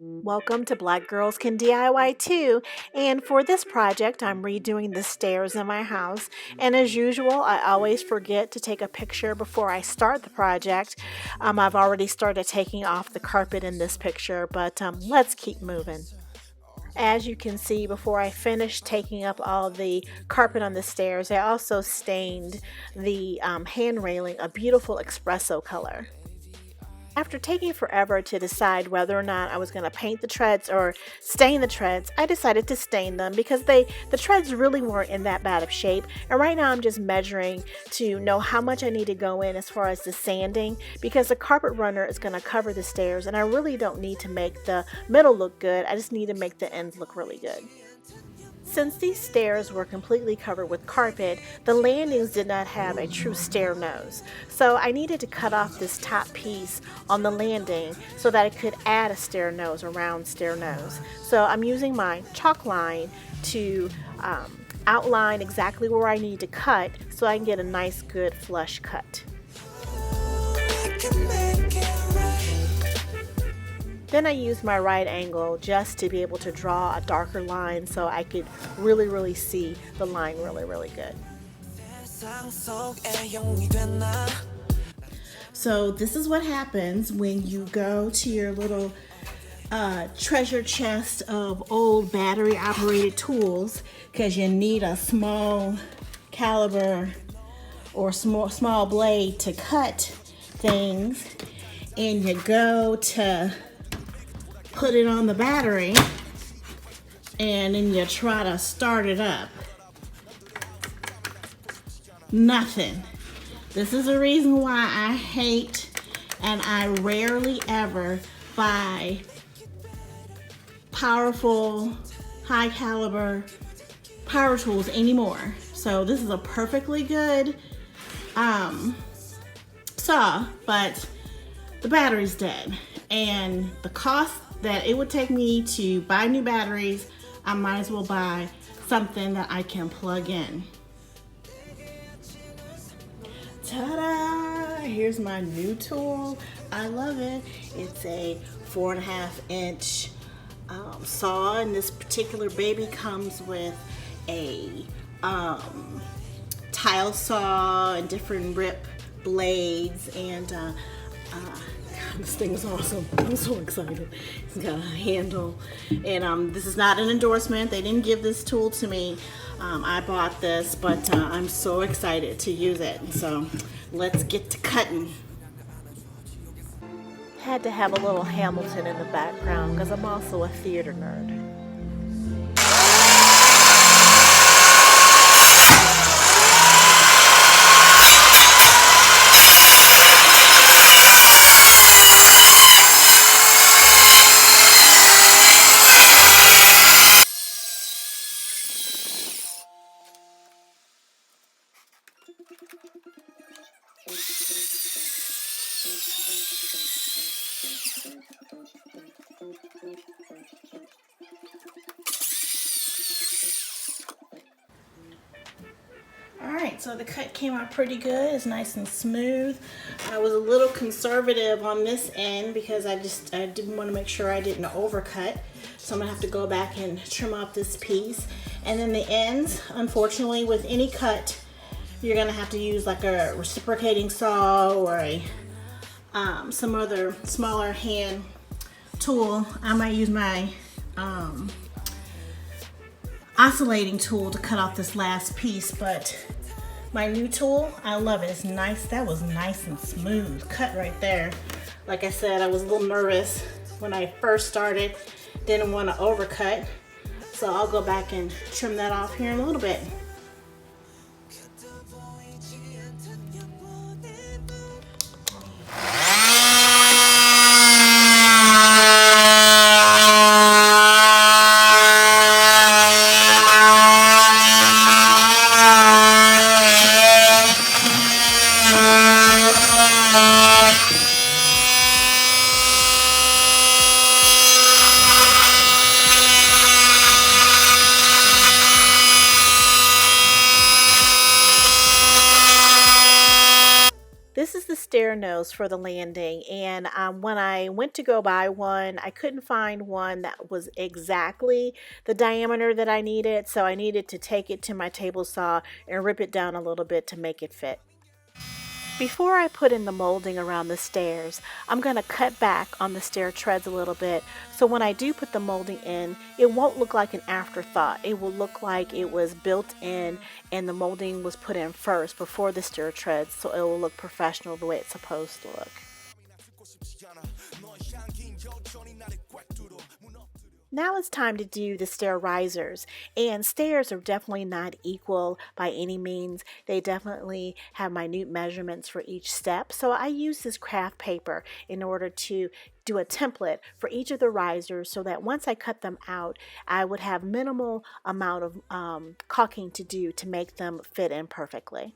Welcome to Black Girls Can DIY Too. And for this project, I'm redoing the stairs in my house. And as usual, I always forget to take a picture before I start the project. I've already started taking off the carpet in this picture, but let's keep moving. As you can see, before I finished taking up all the carpet on the stairs, I also stained the hand railing a beautiful espresso color. After taking forever to decide whether or not I was going to paint the treads or stain the treads, I decided to stain them because the treads really weren't in that bad of shape. And right now I'm just measuring to know how much I need to go in as far as the sanding, because the carpet runner is going to cover the stairs and I really don't need to make the middle look good. I just need to make the ends look really good. Since these stairs were completely covered with carpet, the landings did not have a true stair nose. So I needed to cut off this top piece on the landing so that I could add a stair nose, a round stair nose. So I'm using my chalk line to outline exactly where I need to cut so I can get a nice good flush cut. Then I used my right angle just to be able to draw a darker line so I could really see the line really good. So this is what happens when you go to your little treasure chest of old battery operated tools, because you need a small caliber or small blade to cut things, and you go to put it on the battery and then you try to start it up. Nothing. This is the reason why I hate and I rarely ever buy powerful, high caliber power tools anymore. So this is a perfectly good saw, but the battery's dead, and the cost that it would take me to buy new batteries, I might as well buy something that I can plug in. Ta-da! Here's my new tool. I love it. It's a 4.5-inch saw, and this particular baby comes with a tile saw and different rip blades, and this thing is awesome. I'm so excited. It's got a handle, and this is not an endorsement. They didn't give this tool to me. I bought this, but I'm so excited to use it. So let's get to cutting. Had to have a little Hamilton in the background because I'm also a theater nerd. Alright, so the cut came out pretty good. It's nice and smooth. I was a little conservative on this end because I didn't want to make sure I didn't overcut. So I'm going to have to go back and trim off this piece. And then the ends, unfortunately, with any cut, you're going to have to use like a reciprocating saw or a some other smaller hand tool. I might use my oscillating tool to cut off this last piece, but my new tool, I love it. It's nice. That was nice and smooth cut right there. Like I said, I was a little nervous when I first started, didn't want to overcut, so I'll go back and trim that off here in a little bit. stair nose for the landing, and when I went to go buy one, I couldn't find one that was exactly the diameter that I needed, so I needed to take it to my table saw and rip it down a little bit to make it fit. Before I put in the molding around the stairs, I'm going to cut back on the stair treads a little bit, so when I do put the molding in, it won't look like an afterthought. It will look like it was built in and the molding was put in first before the stair treads, so it will look professional the way it's supposed to look. Now it's time to do the stair risers, and stairs are definitely not equal by any means. They definitely have minute measurements for each step, so I use this craft paper in order to do a template for each of the risers so that once I cut them out, I would have minimal amount of caulking to do to make them fit in perfectly.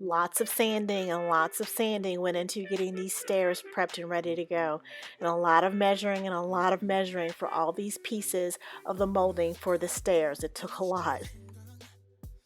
Lots of sanding and lots of sanding went into getting these stairs prepped and ready to go. And a lot of measuring and a lot of measuring for all these pieces of the molding for the stairs. It took a lot.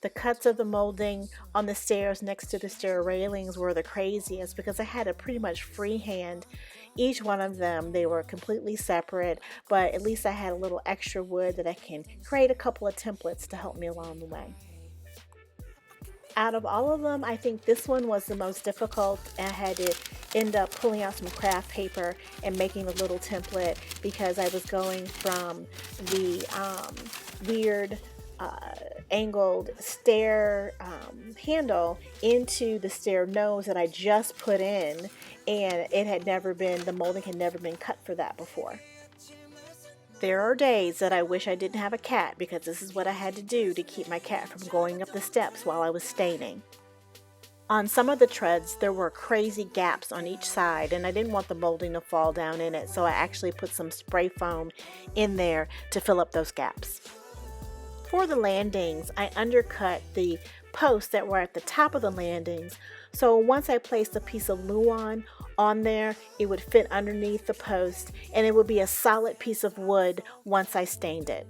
The cuts of the molding on the stairs next to the stair railings were the craziest because I had to pretty much freehand each one of them. They were completely separate, but at least I had a little extra wood that I can create a couple of templates to help me along the way. Out of all of them, I think this one was the most difficult. I had to end up pulling out some craft paper and making a little template because I was going from the weird angled stair handle into the stair nose that I just put in, and the molding had never been cut for that before. There are days that I wish I didn't have a cat because this is what I had to do to keep my cat from going up the steps while I was staining. On some of the treads, there were crazy gaps on each side, and I didn't want the molding to fall down in it, so I actually put some spray foam in there to fill up those gaps. For the landings, I undercut the posts that were at the top of the landings, so once I placed a piece of Luan on there, it would fit underneath the post and it would be a solid piece of wood once I stained it.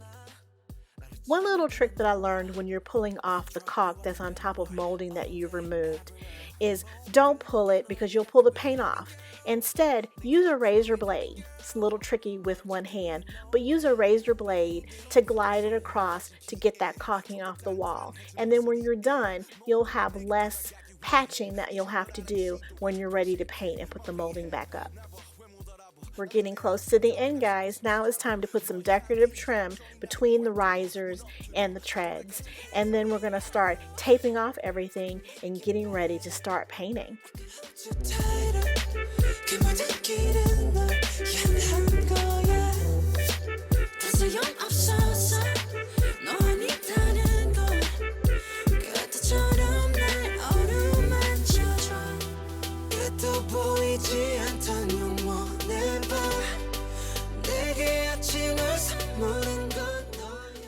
One little trick that I learned when you're pulling off the caulk that's on top of molding that you've removed is don't pull it because you'll pull the paint off. Instead, use a razor blade. It's a little tricky with one hand, but use a razor blade to glide it across to get that caulking off the wall. And then when you're done, you'll have less patching that you'll have to do when you're ready to paint and put the molding back up. We're getting close to the end, guys. Now it's time to put some decorative trim between the risers and the treads. And then we're going to start taping off everything and getting ready to start painting.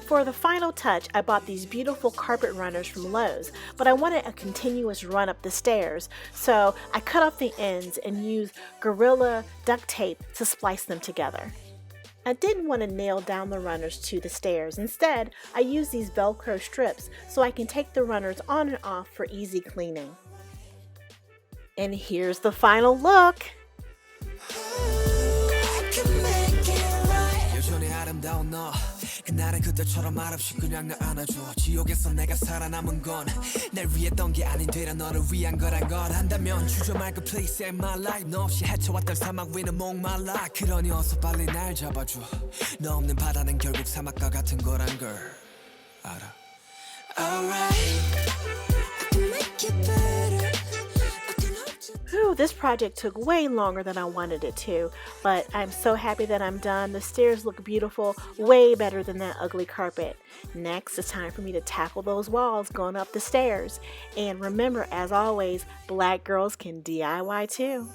For the final touch, I bought these beautiful carpet runners from Lowe's, but I wanted a continuous run up the stairs, so I cut off the ends and used Gorilla duct tape to splice them together. I didn't want to nail down the runners to the stairs. Instead, I used these Velcro strips so I can take the runners on and off for easy cleaning. And here's the final look. 그날은 그때처럼 말없이 그냥 날 안아줘 지옥에서 내가 살아남은 건 날 위했던 게 아닌 되려 너를 위한 거란 걸 안다면 주저 말고 please save my life 너 없이 헤쳐왔던 사막 위는 목말라 그러니 어서 빨리 날 잡아줘 너 없는 바다는 결국 사막과 같은 거란 걸 알아 Alright I can make it better Whew, this project took way longer than I wanted it to, but I'm so happy that I'm done. The stairs look beautiful, way better than that ugly carpet. Next, it's time for me to tackle those walls going up the stairs. And remember, as always, Black girls can DIY too.